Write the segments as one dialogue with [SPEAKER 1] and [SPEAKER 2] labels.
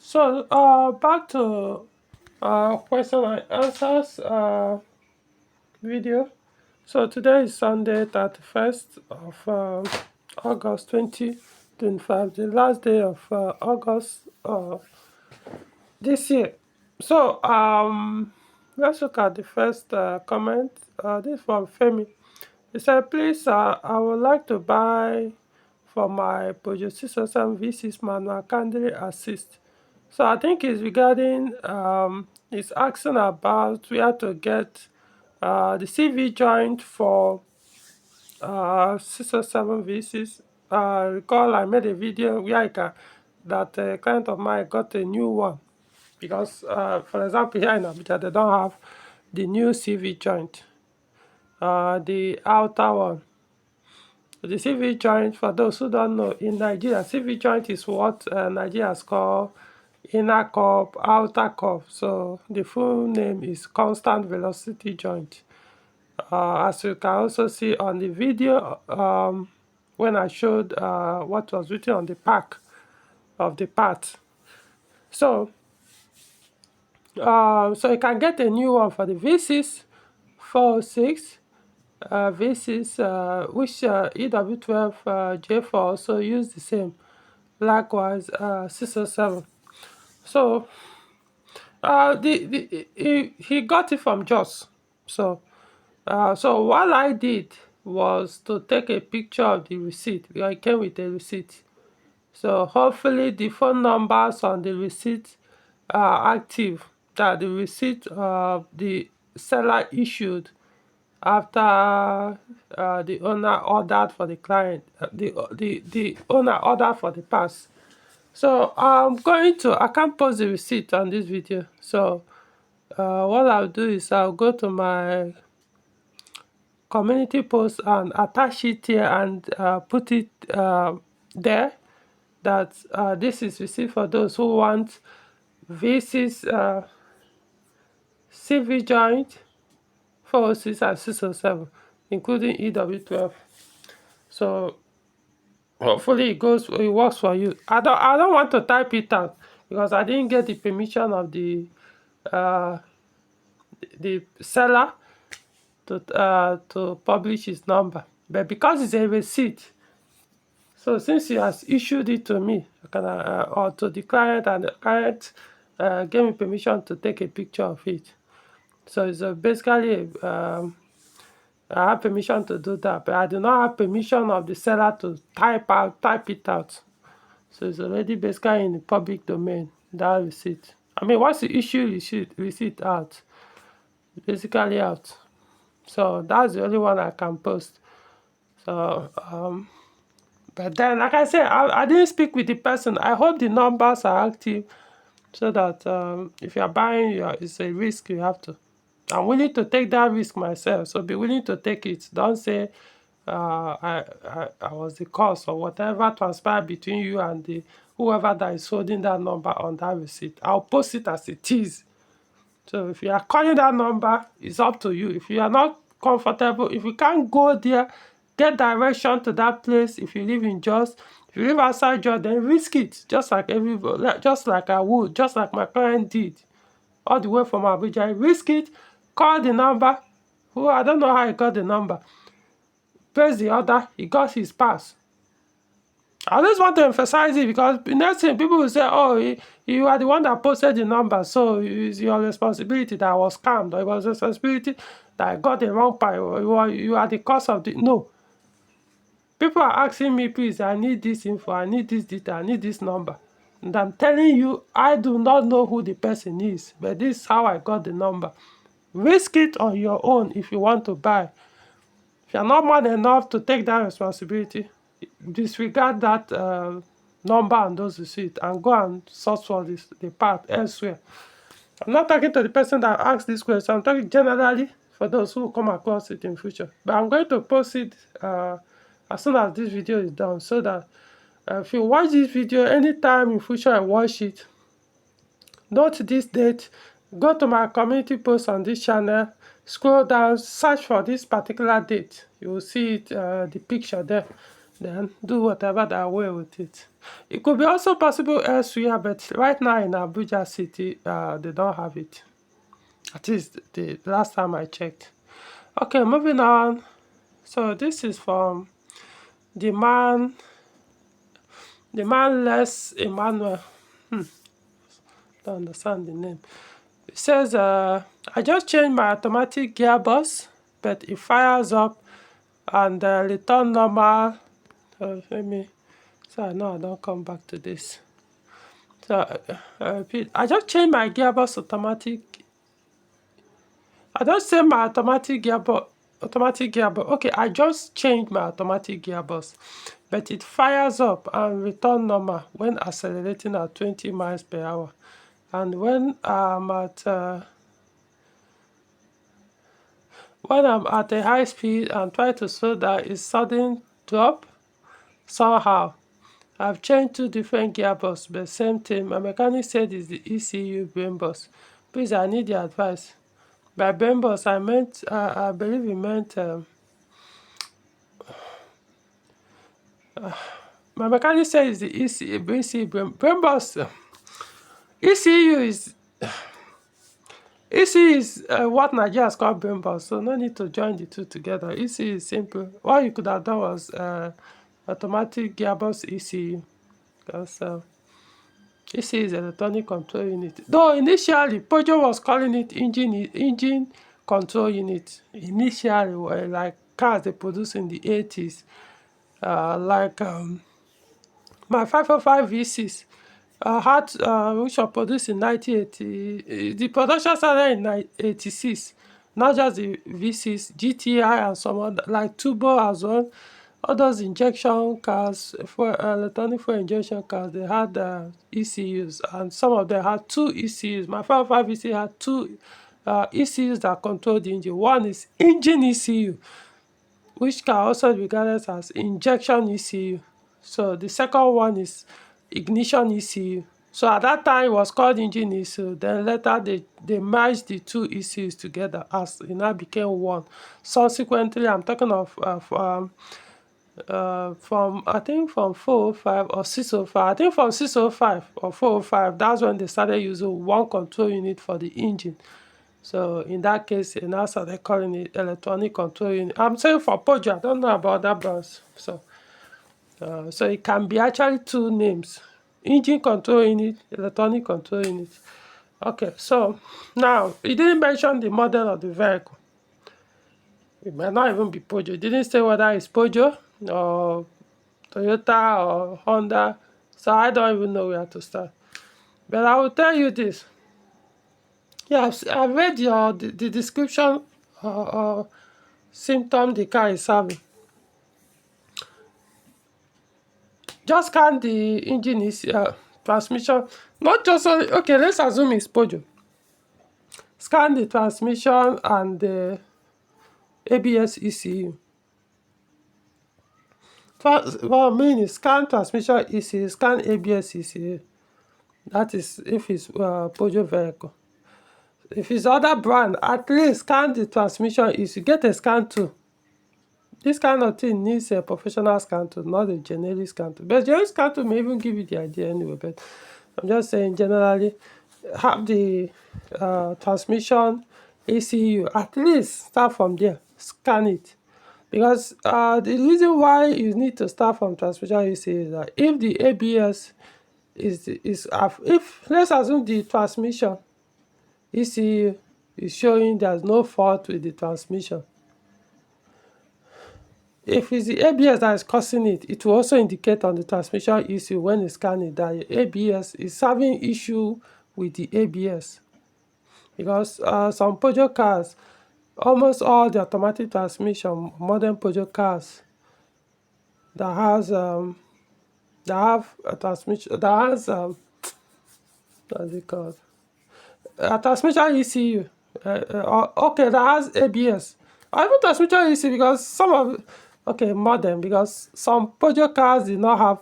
[SPEAKER 1] So, back to question and answers video. So today is Sunday, 31st of August 2025, the last day of August this year. So, let's look at the first comment. This is from Femi. He said, please, I would like to buy for my Peugeot 607 V6 manual candidate assist. So I think it's regarding, it's asking about where to get the CV joint for 607 V6. Recall I made a video where that a client of mine got a new one because, for example, here in Abuja, they don't have the new CV joint, the outer one. The CV joint, for those who don't know, in Nigeria, CV joint is what Nigeria has called inner curve, outer curve. So the full name is constant velocity joint. As you can also see on the video, when I showed what was written on the pack of the part. So, so you can get a new one for the V6 406. V6, which EW12J4 also use the same. Likewise, 607. So, he got it from Jos. So, so what I did was to take a picture of the receipt. I came with a receipt. So hopefully the phone numbers on the receipt are active. That the receipt the seller issued after the owner ordered for the client, the owner ordered for the pass. So I can't post the receipt on this video. So what I'll do is I'll go to my community post and attach it here and put it there, that this is receipt for those who want V6 CV joint 406 and 607, including EW12. So hopefully it works for you. I don't want to type it out because I didn't get the permission of the seller to publish his number. But because it's a receipt, so since he has issued it to me, I can, or to the client, and the client gave me permission to take a picture of it. So it's basically I have permission to do that, but I do not have permission of the seller to type it out. So it's already basically in the public domain, that receipt. I mean, once you issue receipt out, basically out. So that's the only one I can post. So but then, like I said, I didn't speak with the person. I hope the numbers are active so that if you're buying, it's a risk you have to. I'm willing to take that risk myself, so be willing to take it. Don't say I was the cause or whatever transpired between you and the whoever that is holding that number on that receipt. I'll post it as it is. So if you are calling that number, it's up to you. If you are not comfortable, if you can't go there, get direction to that place. If you live in Jos, if you live outside Jos, then risk it. Just like everybody, just like I would, just like my client did, all the way from Abuja. Risk it. Call the number. Who, I don't know how he got the number. Press the order. He got his pass. I just want to emphasize it because the next thing people will say, oh, you are the one that posted the number, so it's your responsibility that I was scammed, or it was responsibility that I got the wrong part, or you are the cause of the... No. People are asking me, please, I need this info, I need this data, I need this number. And I'm telling you, I do not know who the person is, but this is how I got the number. Risk it on your own if you want to buy. If you're not man enough to take that responsibility, disregard that number and those receipts and go and search for the part elsewhere. I'm not talking to the person that asked this question. I'm talking generally for those who come across it in future. But I'm going to post it as soon as this video is done, so that if you watch this video anytime in future I watch it, note this date, go to my community post on this channel, scroll down, search for this particular date. You will see it, the picture there. then do whatever they will with it. It could be also possible elsewhere, but right now in Abuja city, they don't have it. At least the last time I checked. Okay, moving on. So this is from the man less Emmanuel. Don't understand the name. It says, I just changed my automatic gearbox, but it fires up and return normal. Let me, so I know I don't come back to this. So repeat. I just changed my gearbox automatic. I just changed my automatic gearbox. Okay, I just changed my automatic gearbox, but it fires up and return normal when accelerating at 20 miles per hour. And when I'm at a high speed and try to slow down, it's sudden drop somehow. I've changed 2 different gearbox, but same thing. My mechanic said it's the ECU brain box. Please, I need your advice. By brain box, I meant, I believe he meant, my mechanic said it's the ECU brain box. ECU is ECU is what Nigeria has called brain box, so no need to join the two together. ECU is simple. What you could have done was automatic gearbox ECU, because ECU is electronic control unit. Though initially Peugeot was calling it engine control unit. Initially, like cars they produced in the 80s, like my 505 V6 had which was produced in 1980. The production started in 1986. Not just the V6, GTI and some other like turbo as well. All those injection cars, for electronic fuel injection cars, they had ECUs, and some of them had 2 ECUs. My 505 VC had 2 ECUs that control the engine. One is engine ECU, which can also be regarded as injection ECU. So the second one is ignition ECU. So at that time it was called engine ECU. Then later they merged the 2 ECUs together as it now became one. Subsequently, I'm talking of from I think from 405 or 605. I think from 605 or 405, that's when they started using one control unit for the engine. So in that case, they now started calling it electronic control unit. I'm saying for Peugeot, I don't know about that brands. So it can be actually 2 names: engine control unit, electronic control unit. Okay, so now it didn't mention the model of the vehicle. It might not even be Peugeot. It didn't say whether it's Peugeot or Toyota or Honda. So I don't even know where to start. But I will tell you this. Yeah, I've read the description symptom the car is having. Just scan the engine is transmission. Not just only, okay, let's assume it's Peugeot. Scan the transmission and the ABS ECU. What I mean is scan transmission ECU, scan ABS ECU. That is if it's Peugeot vehicle. If it's other brand, at least scan the transmission ECU. Get a scan tool. This kind of thing needs a professional scan tool, not a generic scan tool. But generic scan tool may even give you the idea anyway. But I'm just saying generally, have the transmission ECU. At least start from there. Scan it. Because the reason why you need to start from transmission ECU is that if the ABS if let's assume the transmission ECU is showing there's no fault with the transmission. If it's the ABS that is causing it, it will also indicate on the transmission ECU when it's scanning that the ABS is having issue with the ABS. Because some Peugeot cars, almost all the automatic transmission, modern Peugeot cars that has that have a transmission that has what's it called? A transmission ECU. Okay, that has ABS. I even transmission ECU because some of modern, because some Peugeot cars did not have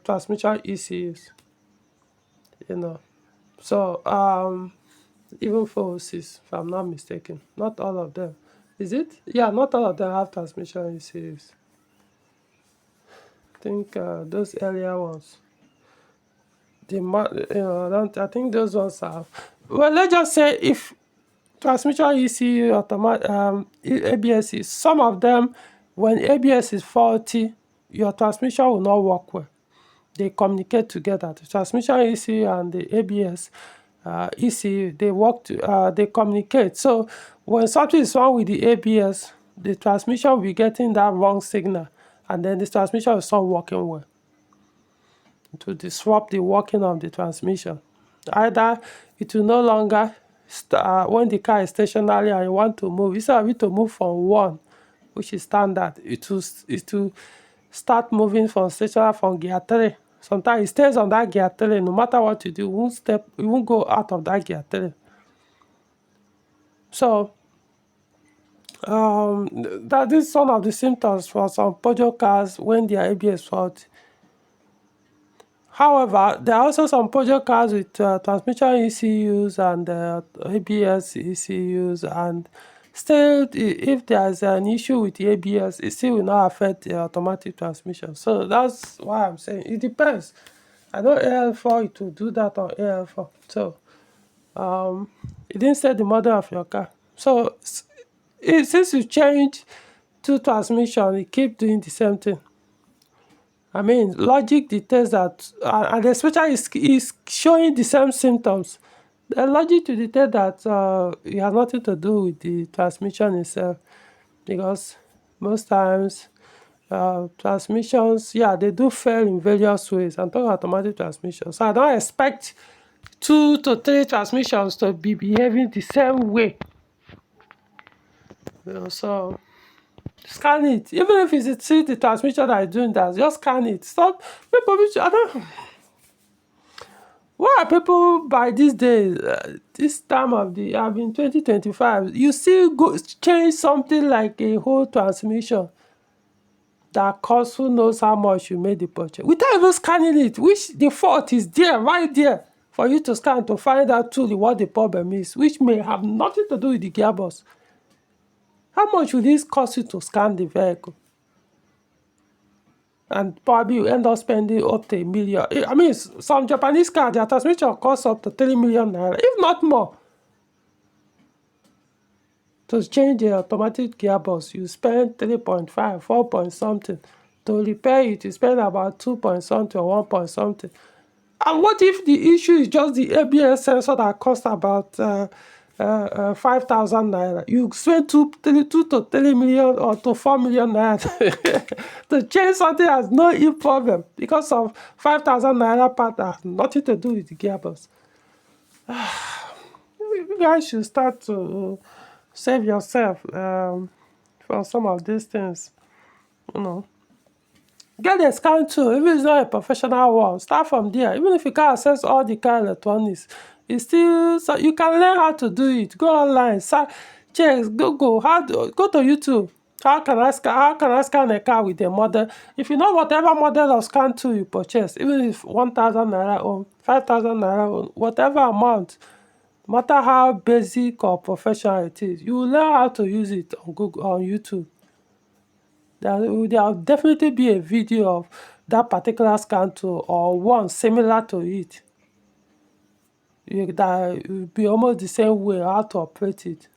[SPEAKER 1] transmission ECUs. You know, so even 406, if I'm not mistaken, not all of them. Is it? Yeah, not all of them have transmission ECUs. think those earlier ones. I think those ones are. Well, let's just say if transmission ECU, ABS is, some of them, when ABS is faulty, your transmission will not work well. They communicate together. The transmission ECU and the ABS ECU, they communicate. So when something is wrong with the ABS, the transmission will be getting that wrong signal, and then the transmission will start working well, to disrupt the working of the transmission. Either it will no longer when the car is stationary and you want to move, instead of it to move from 1, which is standard, it will start moving from stationary from gear 3. Sometimes it stays on that gear 3, no matter what you do, it won't go out of that gear 3. So that is one of the symptoms for some Peugeot cars when their ABS faulty. However, there are also some Peugeot cars with transmission ECUs and ABS ECUs, and still, if there is an issue with the ABS, it still will not affect the automatic transmission. So that's why I'm saying it depends. I know AL4, it will do that on AL4. So it didn't say the model of your car. So since you change 2 transmission, it keep doing the same thing. I mean, logic dictates that, and especially is showing the same symptoms. The logic to dictate that it has nothing to do with the transmission itself, because most times transmissions, they do fail in various ways. I'm talking automatic transmissions, so I don't expect 2 to 3 transmissions to be behaving the same way. So scan it. Even if it's the transmission that is doing that, just scan it. Stop. People, I don't. Why are people by these days, this time of the, I mean 2025, you still change something like a whole transmission that costs who knows how much you made the purchase without even scanning it, which the fault is there, right there, for you to scan to find out truly what the problem is, which may have nothing to do with the gearbox. How much will this cost you to scan the vehicle? And probably you end up spending up to 1 million. I mean, some Japanese cars, their transmission costs up to 3 million naira, if not more. To change the automatic gearbox, you spend 3.5, 4 point something. To repair it, you spend about 2 point something or 1 point something. And what if the issue is just the ABS sensor that costs about 5,000 naira? You spend 2 to 3 million or to 4 million naira to change something has no problem because of 5,000 naira part that has nothing to do with the gearbox. You guys should start to save yourself from some of these things. Get a scan tool, even if it's not a professional one. Start from there. Even if you can't access all the car electronics, it's still, so you can learn how to do it. Go online, check, go to YouTube. How can I scan a car with a model? If you know whatever model of scan tool you purchase, even if 1,000 naira or 5,000 naira or whatever amount, no matter how basic or professional it is, you will learn how to use it on YouTube. There will definitely be a video of that particular scan tool or one similar to it. That will be almost the same way how to operate it.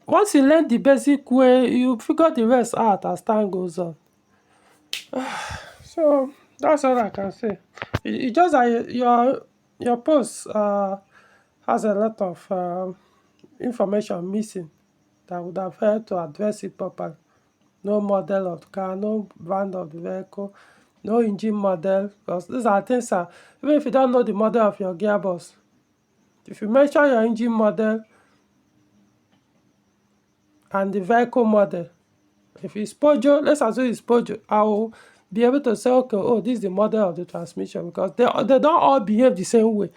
[SPEAKER 1] Once you learn the basic way, you figure the rest out as time goes on. So that's all I can say. It's just that your post has a lot of information missing that would have helped to address it properly. No model of the car, no brand of the vehicle, no engine model, because these are things that, even if you don't know the model of your gearbox, if you mention your engine model and the vehicle model, if it's Peugeot, let's assume it's Peugeot, I will be able to say, okay, oh, this is the model of the transmission, because they don't all behave the same way.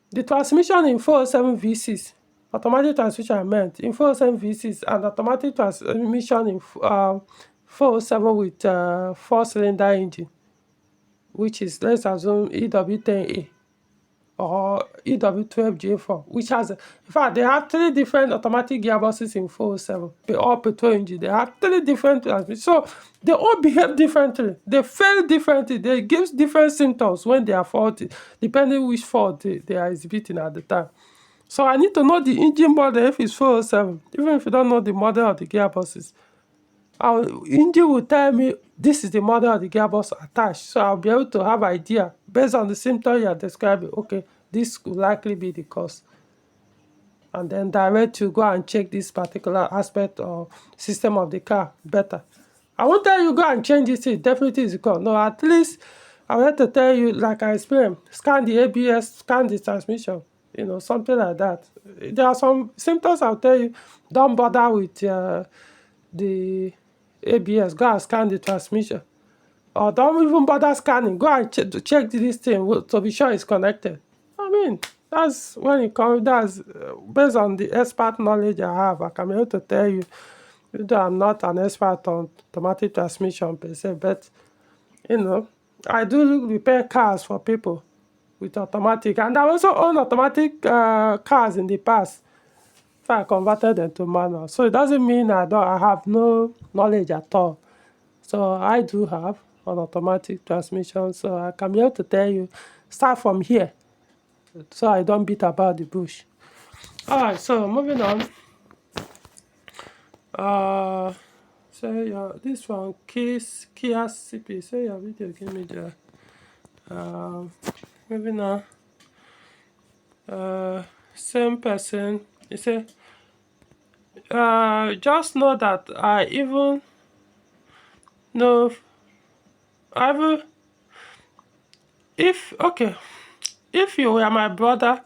[SPEAKER 1] The transmission in 407 V6, automatic transmission I meant, in 407 V6 and automatic transmission in 407 with 4-cylinder engine, which is, let's assume, EW10A or EW12J4, which has, in fact, they have 3 different automatic gearboxes in 407, all petrol engine. They have 3 different transmissions, so they all behave differently. They fail differently. They give different symptoms when they are faulty, depending which fault they are exhibiting at the time. So I need to know the engine model if it's 407, even if you don't know the model of the gearboxes. Our engine will tell me this is the model of the gearbox attached, so I'll be able to have idea based on the symptom you are describing. Okay, this could likely be the cause, and then direct you go and check this particular aspect or system of the car better. I won't tell you go and change this, it definitely is the cause. No, at least I want to tell you, like I explained, scan the ABS, scan the transmission, you know, something like that. There are some symptoms I'll tell you, don't bother with the ABS, go and scan the transmission, or don't even bother scanning, go and check this thing to be sure it's connected. I mean, that's when it comes, that's based on the expert knowledge I have. I can be able to tell you, though I'm not an expert on automatic transmission per se, but you know, I do repair cars for people with automatic, and I also own automatic cars in the past. I converted them to manual, so it doesn't mean I have no knowledge at all. So I do have an automatic transmission, so I can be able to tell you, start from here, so I don't beat about the bush. Alright, so moving on. So this one, Kia CP, say your video, give me the moving on. Same person, he said, just know that I even know, if you were my brother,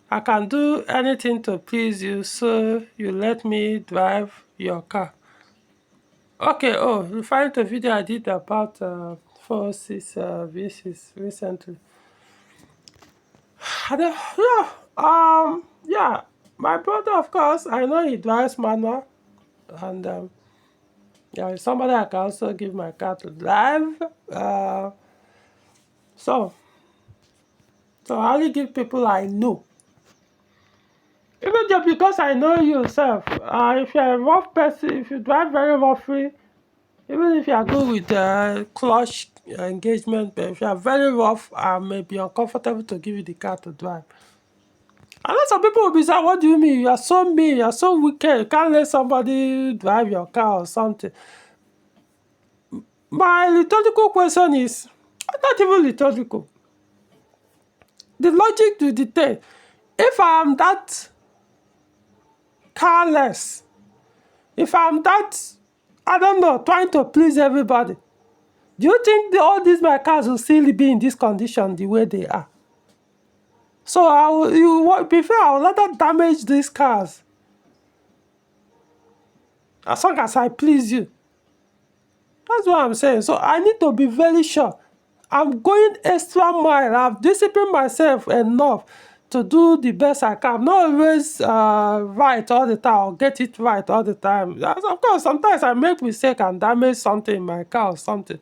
[SPEAKER 1] I can do anything to please you, so you let me drive your car. Okay, referring to a video I did about 406 V6 recently. Yeah, my brother, of course, I know he drives manual, and yeah, somebody I can also give my car to drive. So I only give people I know. Even just because I know you yourself, if you're a rough person, if you drive very roughly, even if you are good with clutch engagement, but if you are very rough, I may be uncomfortable to give you the car to drive. And lots of people will be saying, what do you mean? You are so mean, you are so wicked, you can't let somebody drive your car or something. My rhetorical question is, not even rhetorical. The logic to dictate, if I am that careless, if I'm that, I don't know, trying to please everybody, do you think all these my cars will still be in this condition the way they are? So I will rather damage these cars as long as I please you. That's what I'm saying. So I need to be very sure I'm going extra mile. I've disciplined myself enough to do the best I can. I'm not always right all the time or get it right all the time. Of course, sometimes I make mistake and damage something in my car or something,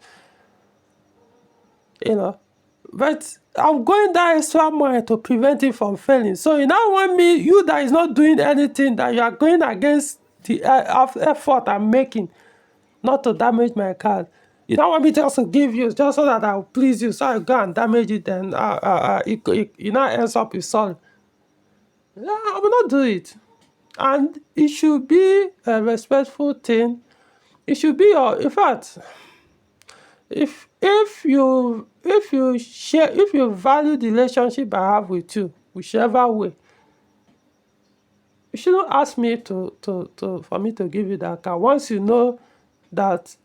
[SPEAKER 1] you know. But I'm going that extra mile to prevent it from failing. So you now want me, you that is not doing anything, that you are going against the effort I'm making not to damage my car. You don't want me just to give you just so that I'll please you, so I go and damage it, and you now ends up with sorry. Yeah, I will not do it. And it should be a respectful thing. It should be in fact, if you value the relationship I have with you, whichever way, you shouldn't ask me for me to give you that car once you know that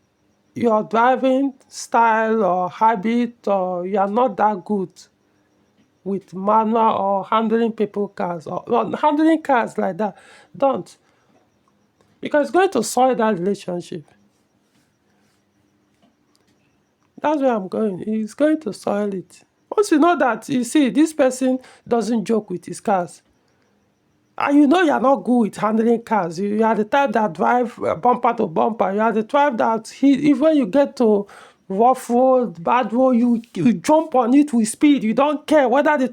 [SPEAKER 1] your driving style or habit, or you are not that good with manual or handling people cars, or handling cars like that. Don't, because it's going to soil that relationship. That's where I'm going. It's going to soil it. Once you know that, you see, this person doesn't joke with his cars, and you know you're not good with handling cars. You are the type that drive bumper to bumper. You are the type that even when you get to rough road, bad road, you jump on it with speed. You don't care whether the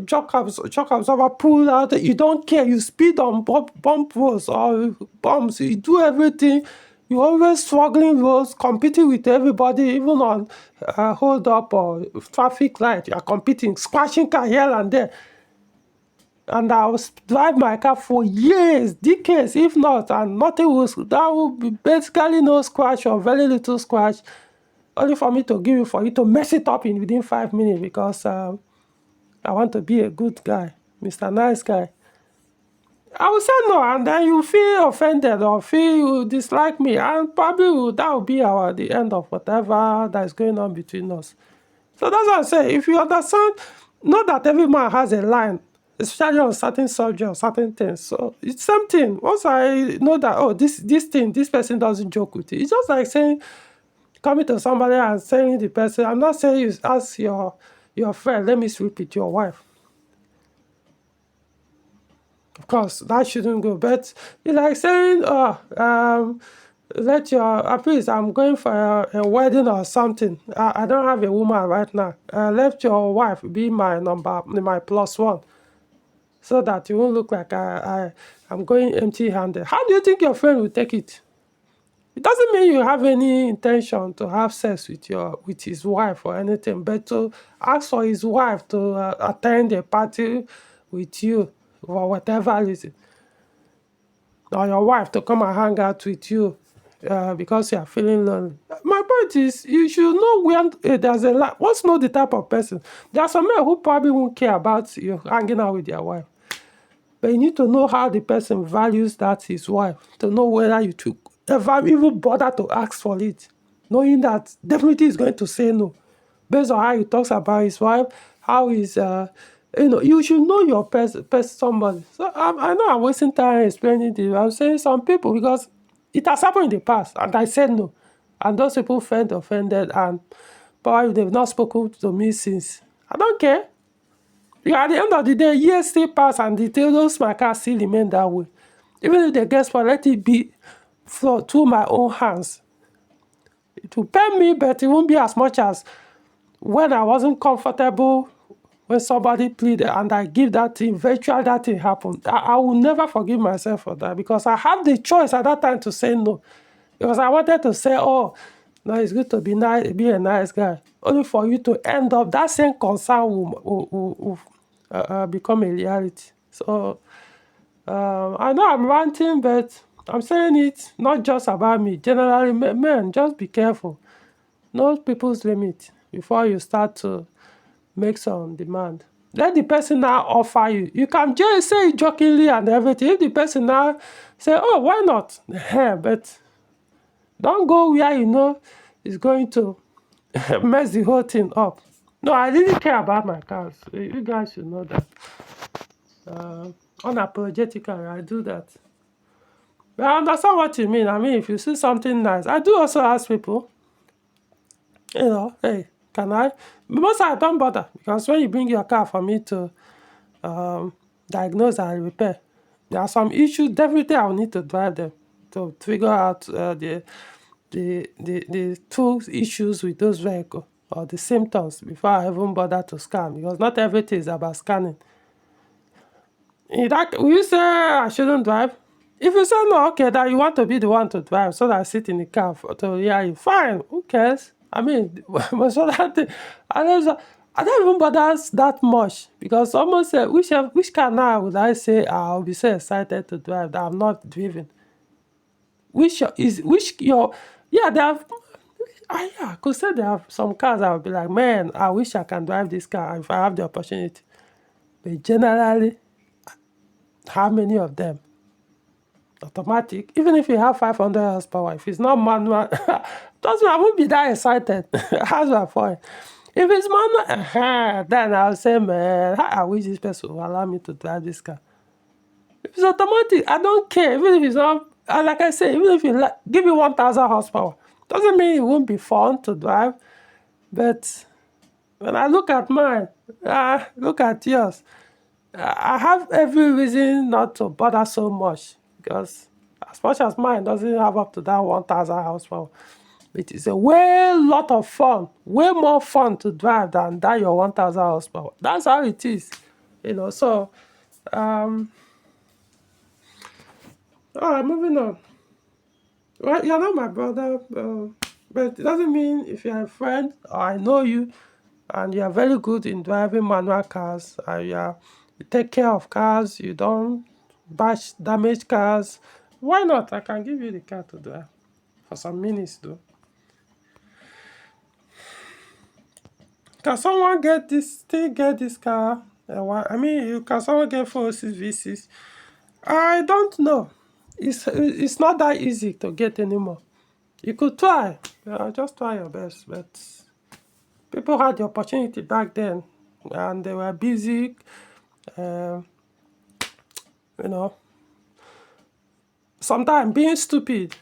[SPEAKER 1] shock absorber pull out. You don't care. You speed on bump roads or bumps. You do everything. You're always struggling roads, competing with everybody, even on hold up or traffic light. You are competing, squashing car here and there. And I will drive my car for years, decades, if not, and nothing will, that will be basically no scratch or very little scratch, only for me to give you, for you to mess it up in within 5 minutes, because I want to be a good guy, Mr. Nice Guy. I will say no, and then you feel offended or feel you dislike me, and probably that will be the end of whatever that is going on between us. So that's what I say. If you understand, not that every man has a line, especially on certain subjects or certain things. So it's something. Once I know that, oh, this thing, this person doesn't joke with it. It's just like saying, coming to somebody and saying the person, I'm not saying you ask your friend, let me sleep with your wife. Of course, that shouldn't go. But it's like saying, please, I'm going for a wedding or something. I don't have a woman right now. Let your wife be my my plus one, so that you won't look like I'm going empty-handed. How do you think your friend will take it? It doesn't mean you have any intention to have sex with his wife or anything, but to ask for his wife to attend a party with you for whatever reason, or your wife to come and hang out with you because you are feeling lonely. My point is, you should know when there's a line. Once know the type of person. There are some men who probably won't care about you hanging out with their wife. But you need to know how the person values that his wife, to know whether you took ever even bother to ask for it, knowing that definitely he's going to say no, based on how he talks about his wife, how he's, you should know your person somebody. So I know I'm wasting time explaining this. I'm saying some people, because it has happened in the past, and I said no, and those people felt offended, and probably they've not spoken to me since. I don't care. Because at the end of the day, years still pass and those my cars still remain that way. Even if they get spoiled, let it be through my own hands. It will pain me, but it won't be as much as when I wasn't comfortable, when somebody pleaded and I give that thing, eventually that thing happened. I will never forgive myself for that, because I had the choice at that time to say no. Because I wanted to say, oh, no, it's good to be nice, be a nice guy. Only for you to end up, that same concern will become a reality. So I know I'm ranting, but I'm saying it not just about me. Generally, men, just be careful. Know people's limit before you start to make some demand. Let the person now offer you. You can just say it jokingly and everything. If the person now say, oh, why not? But don't go where you know it's going to mess the whole thing up. No, I really care about my cars. You guys should know that. Unapologetically, I do that. But I understand what you mean. I mean, if you see something nice, I do also ask people, hey, can I? Most I don't bother, because when you bring your car for me to diagnose and repair, there are some issues. Definitely, I will need to drive them to figure out the two issues with those vehicles, or the symptoms, before I even bother to scan, because not everything is about scanning. Will you say I shouldn't drive? If you say no, okay, that you want to be the one to drive, so that I sit in the car to hear you, fine, who cares? I mean, but so that I don't even bother that much, because almost which car now would I say I'll be so excited to drive that I'm not driven? Which your yeah, they have. I could say there are some cars I would be like, man, I wish I can drive this car if I have the opportunity. But generally, how many of them? Automatic, even if you have 500 horsepower, if it's not manual, doesn't I won't be that excited. That's my point. If it's manual, then I'll say, man, I wish this person will allow me to drive this car. If it's automatic, I don't care. Even if it's not, like I say, even if you give me 1,000 horsepower, doesn't mean it won't be fun to drive. But when I look at mine, look at yours, I have every reason not to bother so much, because as much as mine doesn't have up to that 1,000 horsepower, It is a way lot of fun, way more fun to drive than that your 1000 horsepower. That's how it is, you know. So, all right, moving on. Well, you're not my brother, but it doesn't mean if you're a friend or I know you and you're very good in driving manual cars and you take care of cars, you don't bash damaged cars, why not? I can give you the car to drive for some minutes though. Can someone still get this car? I mean, can someone get 406 V6? I don't know. It's not that easy to get anymore. You could try. Just try your best. But people had the opportunity back then, and they were busy. Uh, you know, sometimes being stupid.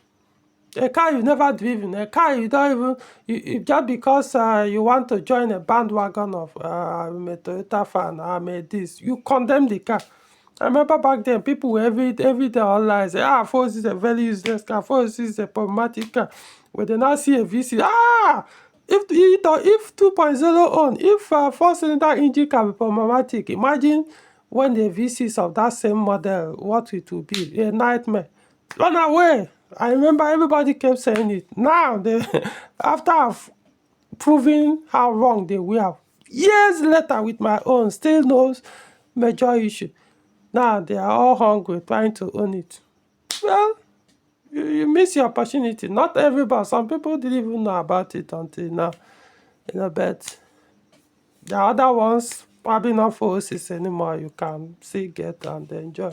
[SPEAKER 1] A car you never driven, a car you don't even, just because you want to join a bandwagon of I'm a Toyota fan, I'm a this, you condemn the car. I remember back then people were every day online say, Force is a very useless car, Force is a problematic car. When they now see a VC, if 2.0 on, if 4-cylinder engine can be problematic, imagine when the V6 of that same model, what it will be, a nightmare. Run away. I remember everybody kept saying it. Now, after I've proven how wrong they were, years later with my own, still no major issue. Now they are all hungry trying to own it. Well, you miss your opportunity. Not everybody. Some people didn't even know about it until now. But the other ones, probably not for us anymore. You can still get and enjoy.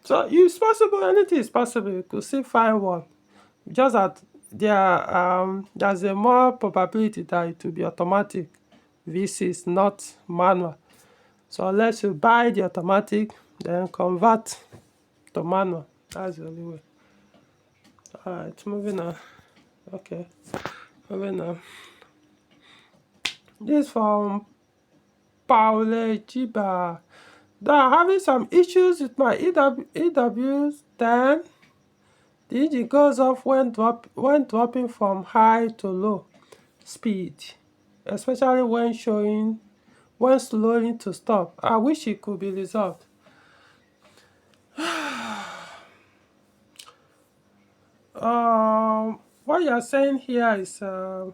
[SPEAKER 1] So it's possible, anything is possible. You could still find one. Just that there's a more probability that it will be automatic. V6, not manual. So unless you buy the automatic, then convert to manual. That's the only way. Alright, moving on. Okay, moving on. This from Paule Chiba. I'm having some issues with my EW10. The engine goes off when dropping from high to low speed, especially when slowing to stop. I wish it could be resolved. What you are saying here is, I'm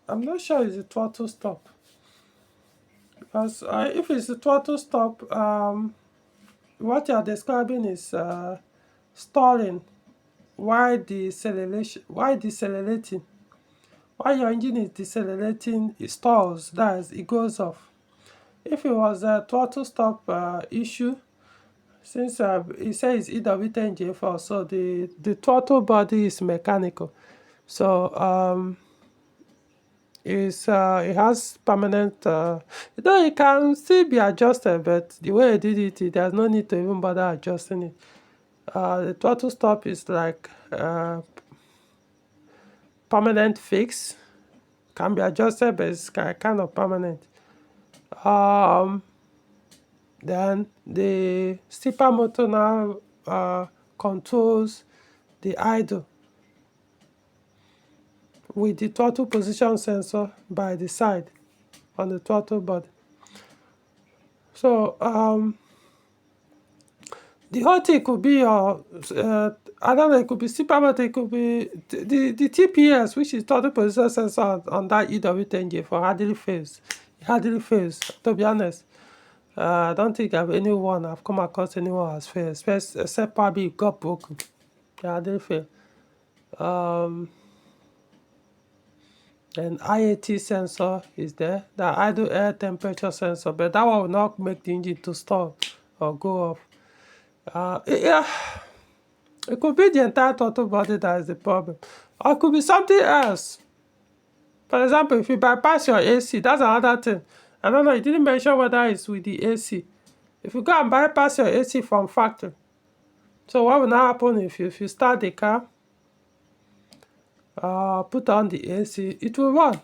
[SPEAKER 1] not sure it's a throttle stop. Because if it's a throttle stop, what you are describing is stalling. Why decelerating? While your engine is decelerating, it stalls, that is, it goes off. If it was a throttle stop issue, since it says EW10J4, so the throttle body is mechanical. So it has permanent, it can still be adjusted, but the way I did it, there's no need to even bother adjusting it. The throttle stop is like permanent fix, can be adjusted, but it's kind of permanent. Then the stepper motor now controls the idle with the throttle position sensor by the side on the throttle body. So the whole thing could be I don't know, it could be stepper motor, it could be the TPS, which is throttle position sensor on that EW10J4 hardly fails, to be honest. I don't think I've come across anyone has failed, except probably it got broken. I didn't fail. Then IAT sensor is there, the idle air temperature sensor, but that one will not make the engine to stall or go off. Yeah, it could be the entire throttle body that is the problem, or it could be something else. For example, if you bypass your AC, that's another thing. I don't know, you didn't mention whether it's with the AC. If you go and bypass your AC from factory, so what will now happen if you start the car, put on the AC, it will run.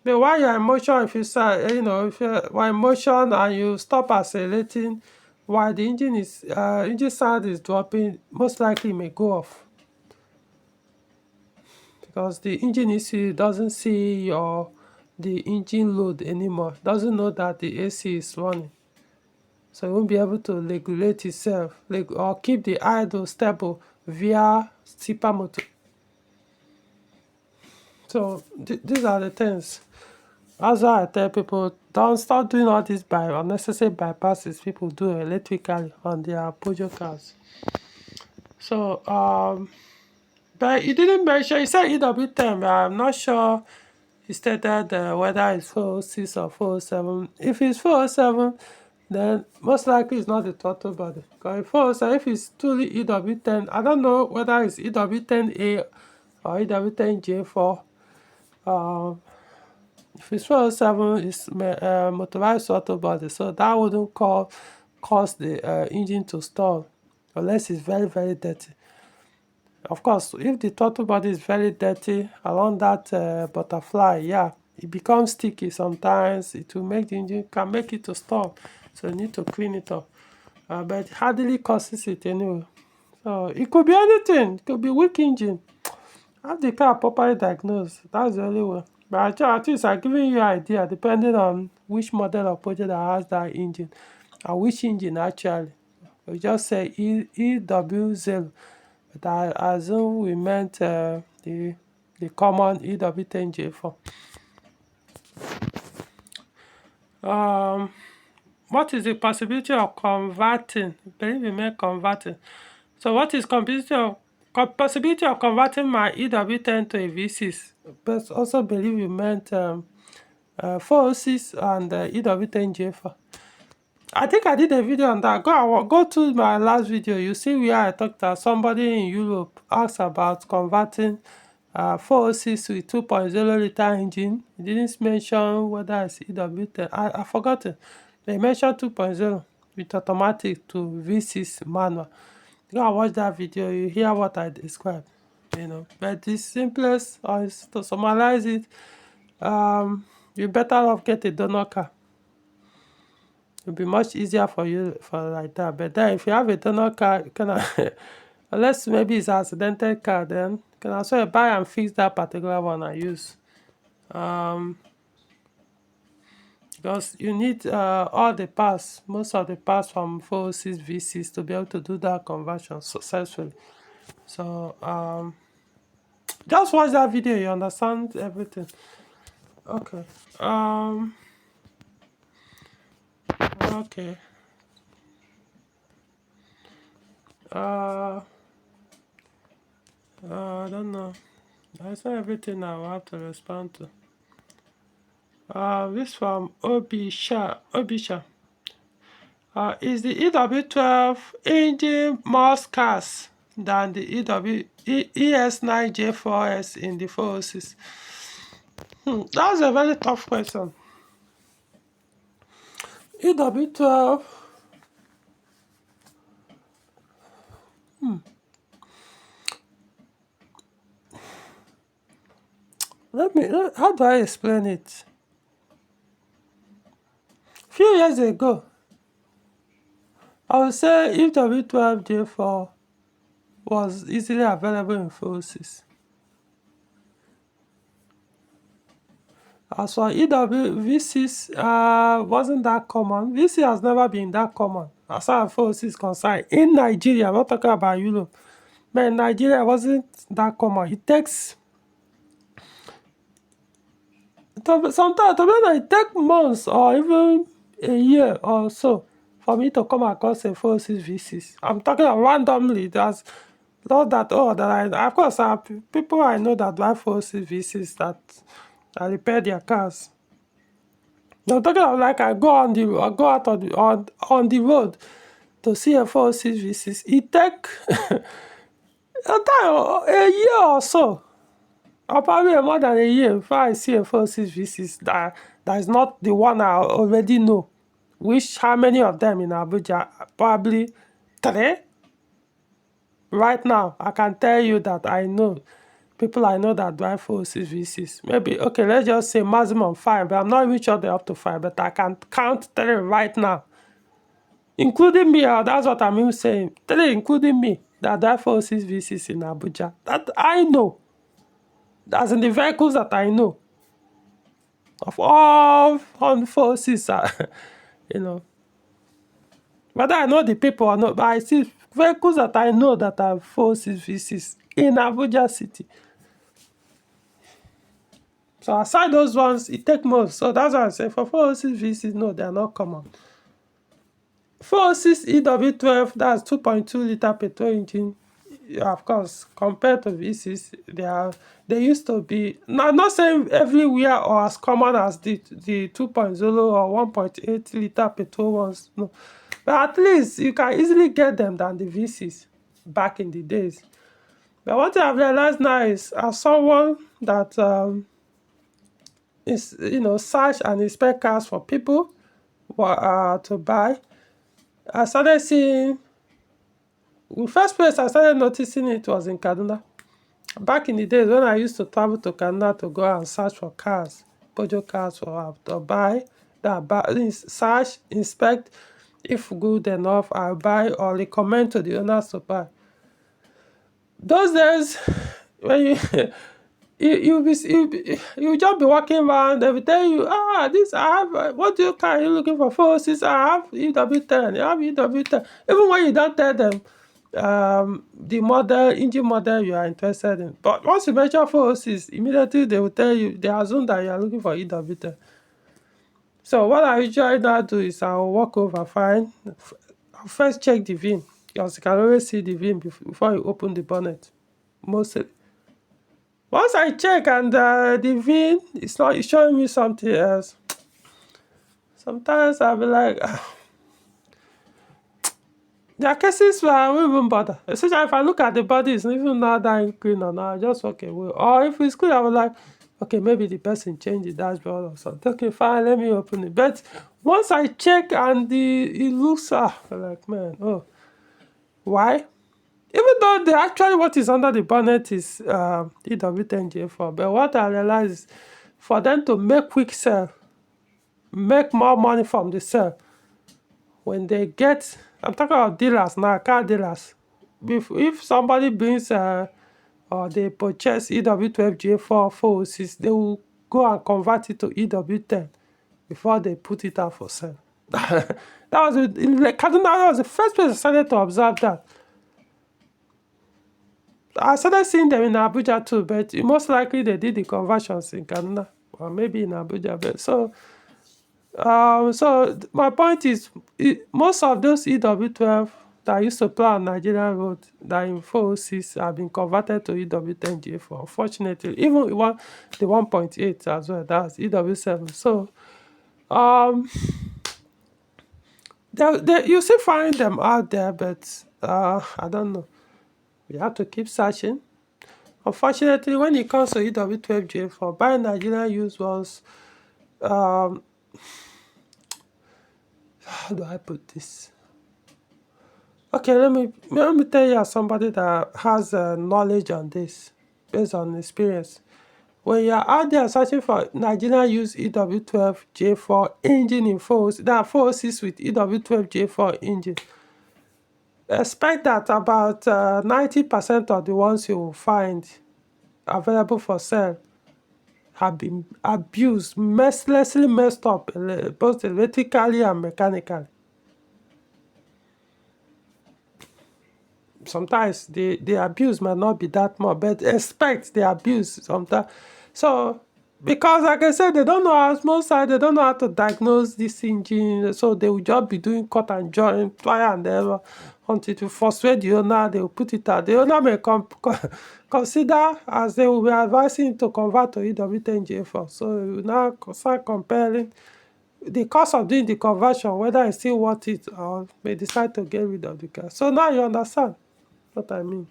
[SPEAKER 1] But while you're in motion, if you start, if you're in motion and you stop accelerating, while the engine sound is dropping, most likely it may go off. because the engine ECU doesn't see the engine load anymore, doesn't know that the AC is running. So it won't be able to regulate itself or keep the idle stable via stepper motor. So these are the things. That's why I tell people, don't start doing all this by unnecessary bypasses people do electrically on their Peugeot cars. So but you didn't mention, you said EW10, but I'm not sure you stated whether it's 406 or 407. If it's 407, then most likely it's not the throttle body. Because if 407, if it's truly EW10, I don't know whether it's EW10A or EW10J4. If it's 407, it's motorized throttle body, so that wouldn't cause the engine to stall unless it's very, very dirty. Of course, if the throttle body is very dirty along that butterfly, yeah, it becomes sticky sometimes. It will make the engine, can make it to stall. So you need to clean it up. But it hardly causes it anyway. So it could be anything. It could be weak engine. Have the car properly diagnosed. That's the only way. But at least I'm giving you an idea depending on which model of project that has that engine and which engine actually. We just say EW0. But I assume we meant the common EW10J4. What is the possibility of converting? I believe you meant converting. So what is possibility of converting my EW10 to a V6? But also believe you meant 406 and EW10J4. I think I did a video on that. Go to my last video. You see where I talked that somebody in Europe asked about converting 406 with 2.0 liter engine. He didn't mention whether it's EW10. I forgot it. They mentioned 2.0 with automatic to V6 manual. Go and watch that video. You hear what I described. But the simplest is to summarize it. You better off get a donor car. It'll be much easier for you for like that. But then if you have a donor car, you can unless maybe it's an accidental car, then you can also buy and fix that particular one and use. Because you need all the parts, most of the parts from 406 V6 to be able to do that conversion successfully. So just watch that video, you understand everything. Okay. Okay. I don't know. That's not everything I will have to respond to. This from Obisha. Is the EW12 engine more scarce than the ES9J4S in the 406? That's a very tough question. EW12. How do I explain it? A few years ago, I would say EW12J4 was easily available in 406. As for V6 wasn't that common. V6 has never been that common as far as 406 is concerned. In Nigeria, I'm not talking about Europe, but in Nigeria, it wasn't that common. It takes sometimes it takes months or even a year or so for me to come across a 406 V6. I'm talking randomly. There's not that of course people I know that drive 406 V6 that repair their cars. I'm talking about like I go out on the road to see a 406 V6. It take a year or so, or probably more than a year before I see a 406 V6 that is not the one I already know. Which how many of them in Abuja? Probably 3. Right now, I can tell you that I know people I know that drive 406 V6. Maybe, okay, let's just say maximum 5, but I'm not even sure they're up to 5, but I can count 3 right now. Including me, that's what I'm even saying. 3 including me that drive 406 V6 in Abuja. That I know. As in the vehicles that I know. Of all on forces, you know. Whether I know the people or not, but I see vehicles that I know that are 4.6 V6 in Abuja City. So aside those ones, it take most. So that's why I say for 4.6 V6, no, they are not common. 4.6 EW12, that's 2.2 liter petrol engine. Of course, compared to V6, they used to be. Now, I'm not saying everywhere or as common as the 2.0 or 1.8 liter petrol ones. No, but at least you can easily get them than the V6 back in the days. But what I've realized now is, as someone that is, search and inspect cars for people to buy, I started seeing. The first place I started noticing it was in Kaduna. Back in the days when I used to travel to Kaduna to go and search for cars, Peugeot cars to buy, search, inspect, if good enough, I'll buy or recommend to the owners to buy. Those days, when you just be walking around, they will tell you, this I have. What do you car are you looking for? 4.6, I have EW10. You have EW10. Even when you don't tell them the engine model you are interested in, but once you mention 4.6, immediately they will tell you, they assume that you are looking for EW10. So what I usually now do is I will walk over, fine. I'll first check the VIN, because you can always see the VIN before you open the bonnet. Mostly. Once I check and the VIN is not showing me something else, sometimes I'll be like, there are cases where I won't even bother. Especially if I look at the body, it's even not that clean or not, I just walk away. Or if it's clean, I will like, okay, maybe the person changed the dashboard or something. Okay, fine, let me open it. But once I check and it looks, I'm like, man, why? Even though actually what is under the bonnet is EW10J4, but what I realize is for them to make quick sell, make more money from the sale, when they get, I'm talking about dealers now, car dealers. If somebody brings or they purchase EW12J4 406, they will go and convert it to EW10 before they put it out for sale. That was Kaduna was the first place I started to observe that. I started seeing them in Abuja too, but most likely they did the conversions in Kaduna or maybe in Abuja. But so my point is, most of those EW12 that used to play on Nigerian road that in 406 have been converted to EW10J4. Unfortunately, even the 1.8 as well, that's EW7. So you still find them out there, but I don't know. We have to keep searching. Unfortunately, when it comes to EW12J4, buying Nigerian used ones, how do I put this? Okay, let me tell you as somebody that has knowledge on this, based on experience. When you're out there searching for Nigerian used EW12J4 engine in 406 with EW12J4 engine, expect that about 90% of the ones you will find available for sale have been abused, mercilessly messed up, both electrically and mechanically. Sometimes the abuse might not be that much, but expect the abuse sometimes. So, because like I said, they don't know how, most times they don't know how to diagnose this engine, so they will just be doing cut and join, try and error until to frustrate the owner, they will put it out. The owner may consider as they will be advising to convert to EW10J4. So you will now start comparing the cost of doing the conversion, whether it's still worth it or may decide to get rid of the car. So now you understand what I mean.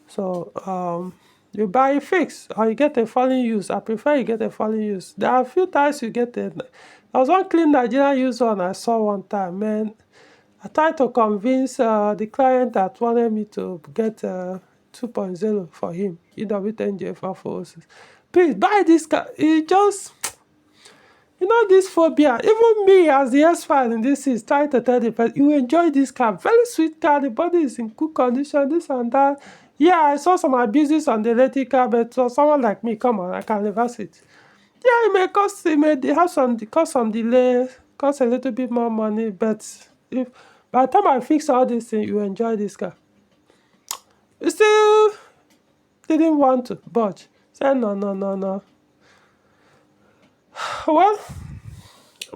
[SPEAKER 1] So you buy a fix or you get a falling use. I prefer you get a falling use. There are a few times you get a. There was one clean Nigerian used one I saw one time, man. I tried to convince the client that wanted me to get 2.0 for him, EW10J4S. Please buy this car. It just, this phobia. Even me as the S5 in this is trying to tell the person, you enjoy this car. Very sweet car. The body is in good condition, this and that. Yeah, I saw some abuses on the electric car, but for someone like me, come on, I can reverse it. Yeah, it may have some cause some delay, cost a little bit more money, but if by the time I fix all these things, you enjoy this car. You still didn't want to budge. Say no, no, no, no. Well,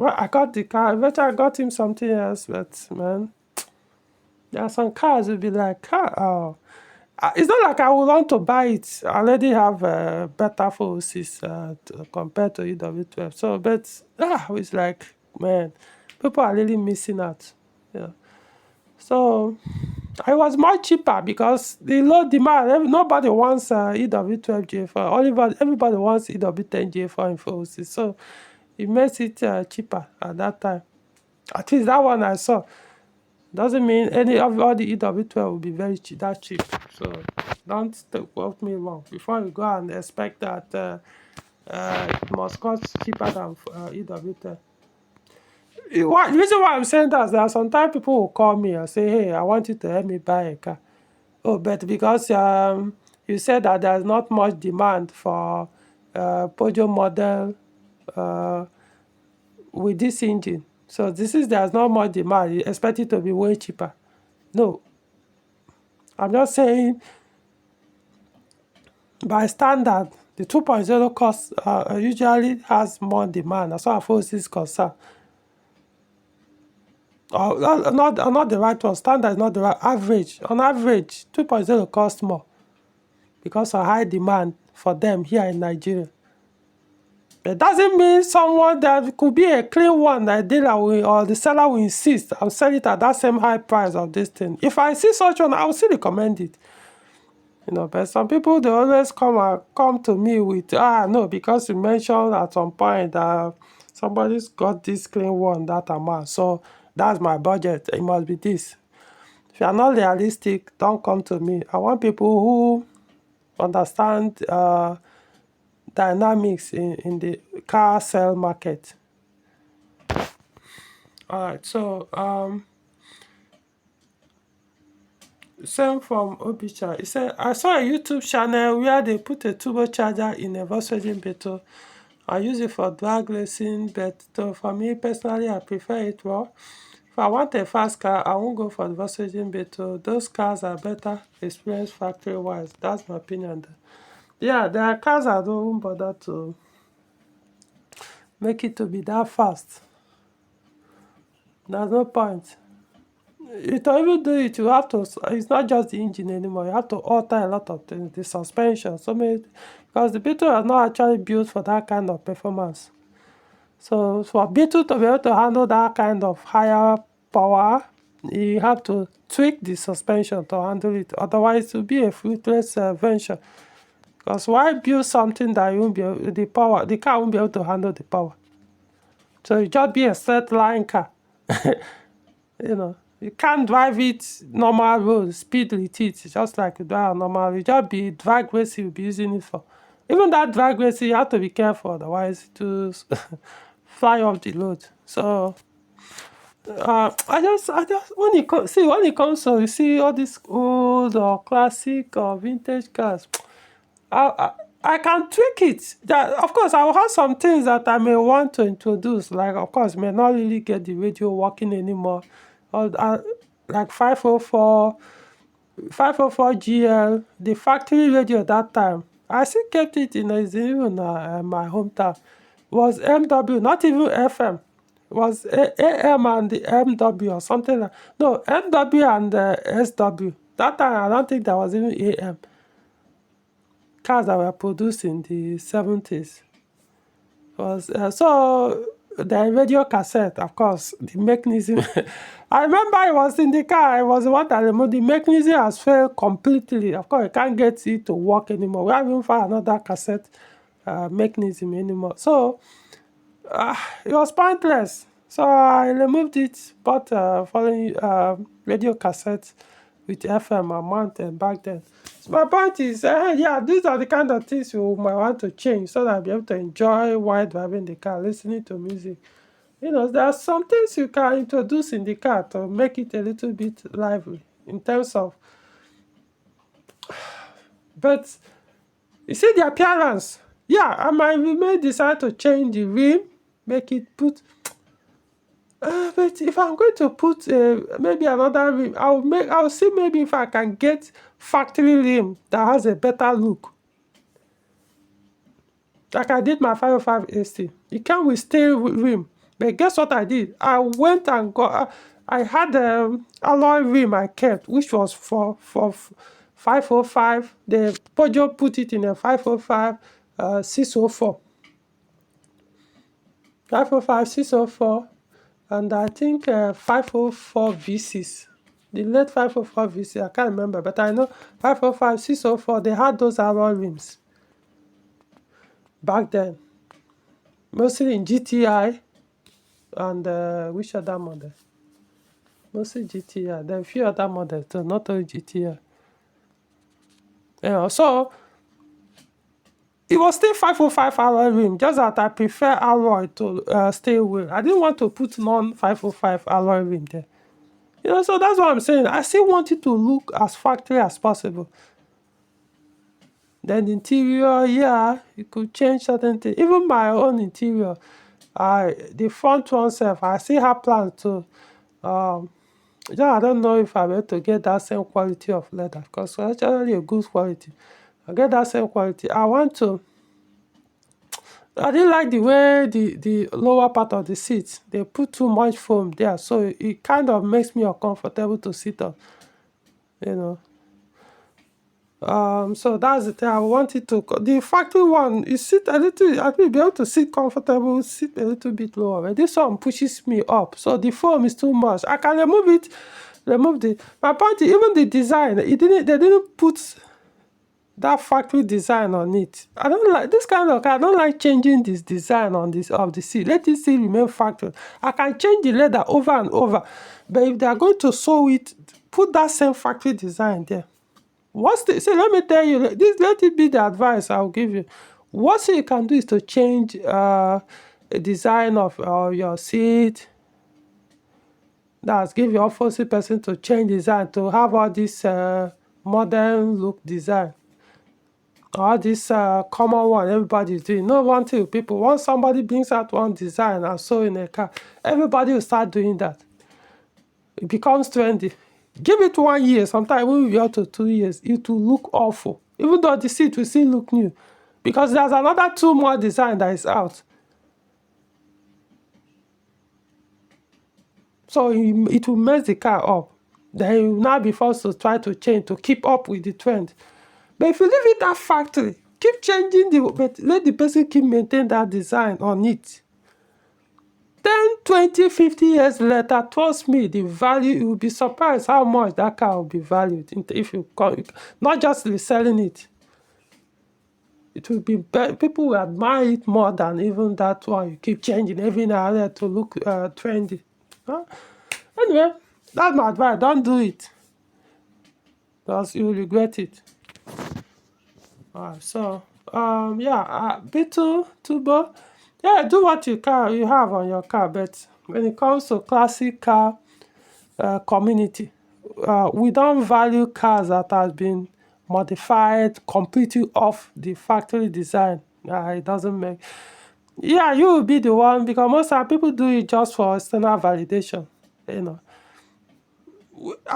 [SPEAKER 1] I got the car. Eventually, I got him something else, but man, there are some cars will be like, oh. It's not like I would want to buy it. I already have better forces compared to EW12. So, but it's like, man, people are really missing out. Yeah. So, it was much cheaper because the low demand. Nobody wants EW12J4. Everybody wants EW10J4 in forces. So, it makes it cheaper at that time. At least that one I saw. Doesn't mean any of all the EW12 will be very cheap, that cheap. So don't quote me wrong. Before you go and expect that it must cost cheaper than EW10. The reason why I'm saying that is that sometimes people will call me and say, hey, I want you to help me buy a car. Oh, but because you said that there's not much demand for Peugeot model uh, with this engine. So there's not much demand. You expect it to be way cheaper. No, I'm just saying by standard, the 2.0 cost usually has more demand as far as force is concerned. Not the right one. Standard is not the right. Average. On average, 2.0 costs more because of high demand for them here in Nigeria. It doesn't mean someone that could be a clean one that dealer will, or the seller will insist I'll sell it at that same high price of this thing. If I see such one, I'll still recommend it. But some people, they always come to me with, no, because you mentioned at some point that somebody's got this clean one, that amount. So that's my budget. It must be this. If you are not realistic, don't come to me. I want people who understand dynamics in the car sale market. All right, so same from Obicha. He said, I saw a YouTube channel where they put a turbocharger in a Volkswagen Beetle. I use it for drag racing, but for me personally, I prefer it. Well, if I want a fast car, I won't go for the Volkswagen Beetle. Those cars are better experience factory-wise. That's my opinion. Yeah, there are cars I don't bother to make it to be that fast. There's no point. To even do it, you have to, it's not just the engine anymore. You have to alter a lot of things, the suspension. Because the Beetle are not actually built for that kind of performance. So for Beetle to be able to handle that kind of higher power, you have to tweak the suspension to handle it. Otherwise, it will be a fruitless venture. Because why build something that you won't be able, the car won't be able to handle the power? So you just be a straight line car. You can't drive it normal road, speed with it, just like you drive normal. You just be drag racing, you'll be using it for. Even that drag racing, you have to be careful, otherwise to fly off the road. So I just when it comes to you see all these old or classic or vintage cars, I can tweak it. That of course I will have some things that I may want to introduce. Like of course may not really get the radio working anymore, or like 504 GL, the factory radio at that time. I still kept it in even my hometown. Was MW, not even FM. Was AM and the MW or something like. No, MW and SW. That time I don't think there was even AM. Cars that were produced in the 70s. Was so the radio cassette, of course, the mechanism. I remember I was in the car. I was the one that removed the mechanism has failed completely. Of course, I can't get it to work anymore. We haven't found another cassette mechanism anymore. So it was pointless. So I removed it, bought following radio cassette with FM and mounted back then. So my point is, yeah, these are the kind of things you might want to change so that I'll be able to enjoy while driving the car, listening to music. There are some things you can introduce in the car to make it a little bit lively in terms of But you see the appearance. Yeah, I may decide to change the rim, make it put. But if I'm going to put maybe another rim, I'll see maybe if I can get factory rim that has a better look. Like I did my 505 AC. It came with steel rim. But guess what I did? I went and got, I had alloy rim I kept, which was for 505. The Peugeot put it in a 505 604. 505 604, and I think 504 V6. The late 504 V6, I can't remember, but I know 505 604, they had those alloy rims back then. Mostly in GTI and which other model? Mostly GTI. There are a few other models, so not only GTI. So it was still 505 alloy rim, just that I prefer alloy to stay with. I didn't want to put non-505 alloy rim there. So that's what I'm saying. I still want it to look as factory as possible. Then the interior, yeah, you could change certain things. Even my own interior, the front one self, I still have plans to. I don't know if I'm able to get that same quality of leather, because it's actually a good quality. I get that same quality. I didn't like the way the lower part of the seat, they put too much foam there, so it kind of makes me uncomfortable to sit on, you know. So that's the thing. I wanted to. The factory one, you sit a little. I will be able to sit comfortable, sit a little bit lower. But this one pushes me up, so the foam is too much. I can remove it, remove the. My point is, even the design, they didn't put that factory design on it. I don't like this kind of car. I don't like changing this design on this of the seat. Let it still remain factory. I can change the leather over and over, but if they are going to sew it, put that same factory design there. Let me tell you, let it be the advice I'll give you. What you can do is to change a design of your seat. That's give your opposite person to change design, to have all this modern look design. All this common one everybody's doing. No one thing people, once somebody brings out one design and sew in a car, everybody will start doing that. It becomes trendy. Give it 1 year, sometimes we will be up to 2 years, it will look awful. Even though the seat will still look new. Because there's another 2 more design that is out. So it will mess the car up. Then you will now be forced to try to change to keep up with the trend. But if you leave it at factory, keep changing but let the person keep maintain that design on it. 10, 20, 50 years later, trust me, the value, you will be surprised how much that car will be valued if you not just reselling it. It will be better. People will admire it more than even that one. You keep changing every now and then to look trendy. Anyway, that's my advice. Don't do it, because you will regret it. So Beetle, Turbo, yeah, do what you have on your car. But when it comes to classic car community, we don't value cars that has been modified completely off the factory design. It doesn't make. Yeah, you will be the one, because most time people do it just for external validation. I'm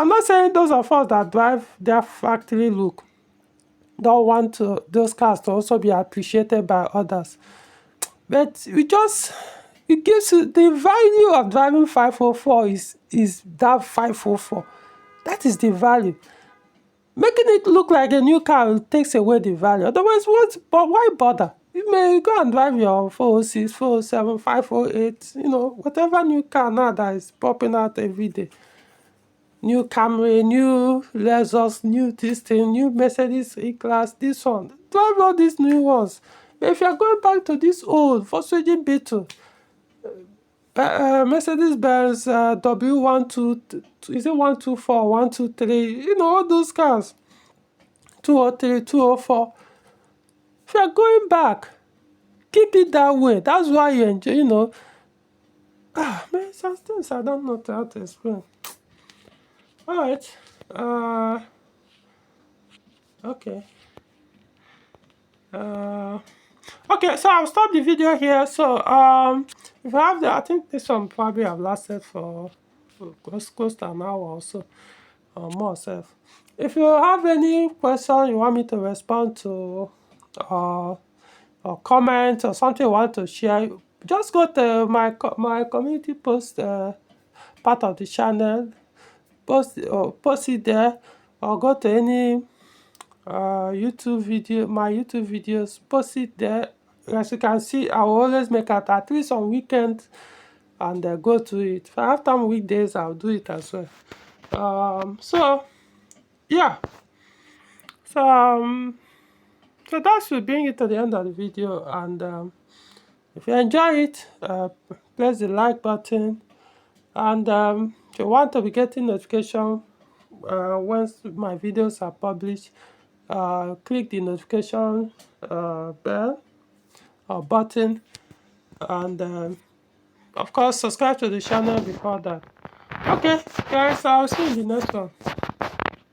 [SPEAKER 1] not saying those of us that drive their factory look don't want those cars to also be appreciated by others. But it gives you the value of driving 504 is that 504. That is the value. Making it look like a new car takes away the value. Otherwise, why bother? You may go and drive your 406, 407, 508, whatever new car now that is popping out every day. New Camry, new Lexus, new this thing, new Mercedes E-Class, this one. Drive all these new ones. But if you're going back to this old Volkswagen Beetle, Mercedes-Benz W12, is it 124, 123, all those cars, 203, 204. If you're going back, keep it that way. That's why you enjoy, man, some things I don't know how to explain. All right. Okay. Okay, so I'll stop the video here. So if I have the, I think this one probably have lasted for close to an hour or so, or more self. If you have any question you want me to respond to, or comment or something you want to share, just go to my community post part of the channel, post it there, or go to any YouTube video, my YouTube videos, post it there. As you can see, I will always make it at least on weekends and go to it. If I have time weekdays, I'll do it as well. So yeah, so so that should bring it to the end of the video. And if you enjoy it, press the like button. And if you want to be getting notification once my videos are published, click the notification bell or button, and of course subscribe to the channel before that. Okay guys, I'll see you in the next one.